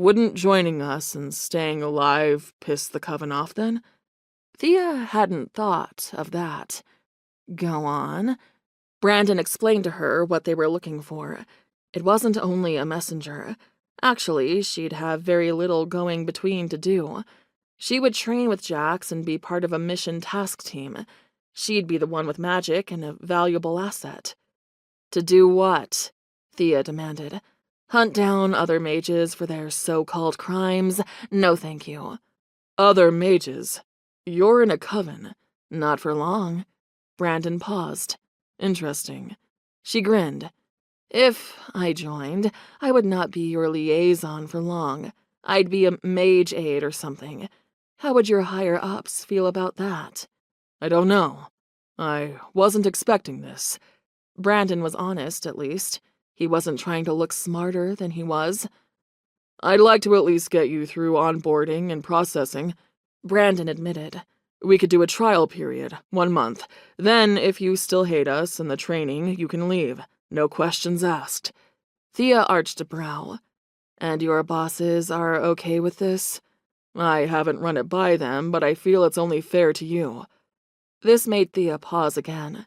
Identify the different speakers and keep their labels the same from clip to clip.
Speaker 1: Wouldn't joining us and staying alive piss the Coven off then? Thea hadn't thought of that. Go on. Brandon explained to her what they were looking for. It wasn't only a messenger. Actually, she'd have very little going between to do. She would train with Jax and be part of a mission task team. She'd be the one with magic and a valuable asset. To do what? Thea demanded. Hunt down other mages for their so-called crimes? No thank you. Other mages? You're in a coven. Not for long. Brandon paused. Interesting. She grinned. If I joined, I would not be your liaison for long. I'd be a mage aide or something. How would your higher-ups feel about that? I don't know. I wasn't expecting this. Brandon was honest, at least. He wasn't trying to look smarter than he was. I'd like to at least get you through onboarding and processing, Brandon admitted. We could do a trial period, 1 month. Then, if you still hate us and the training, you can leave. No questions asked. Thea arched a brow. And your bosses are okay with this? I haven't run it by them, but I feel it's only fair to you. This made Thea pause again.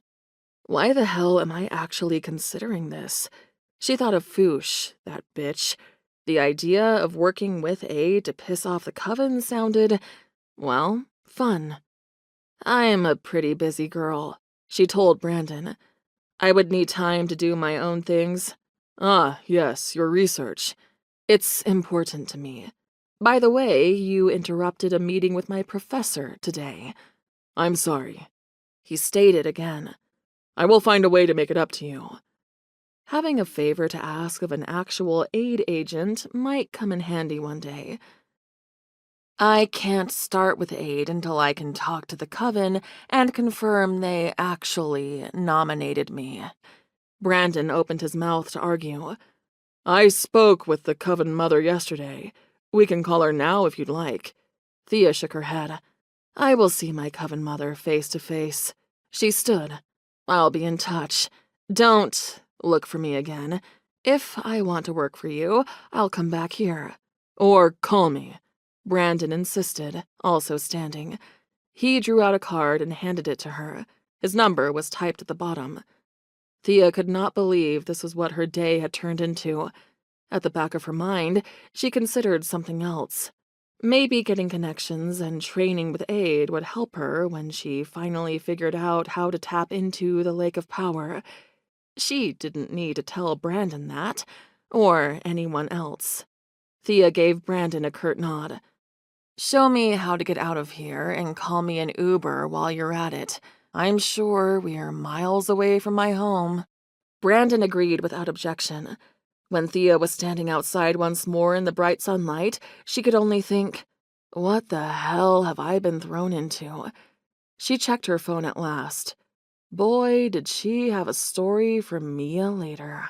Speaker 1: Why the hell am I actually considering this? She thought of Foosh, that bitch. The idea of working with aid to piss off the Coven sounded, well, fun. I'm a pretty busy girl, she told Brandon. I would need time to do my own things. Ah, yes, your research. It's important to me. By the way, you interrupted a meeting with my professor today. I'm sorry. He stated again. I will find a way to make it up to you. Having a favor to ask of an actual aid agent might come in handy one day. I can't start with aid until I can talk to the Coven and confirm they actually nominated me. Brandon opened his mouth to argue. I spoke with the Coven mother yesterday. We can call her now if you'd like. Thea shook her head. I will see my Coven mother face to face. She stood. I'll be in touch. Don't look for me again. If I want to work for you, I'll come back here. Or call me. Brandon insisted, also standing. He drew out a card and handed it to her. His number was typed at the bottom. Thea could not believe this was what her day had turned into. At the back of her mind, she considered something else. Maybe getting connections and training with aid would help her when she finally figured out how to tap into the Lake of Power. She didn't need to tell Brandon that, or anyone else. Thea gave Brandon a curt nod. Show me how to get out of here and call me an Uber while you're at it. I'm sure we're miles away from my home. Brandon agreed without objection. When Thea was standing outside once more in the bright sunlight, she could only think, what the hell have I been thrown into? She checked her phone at last. Boy, did she have a story for Mia later.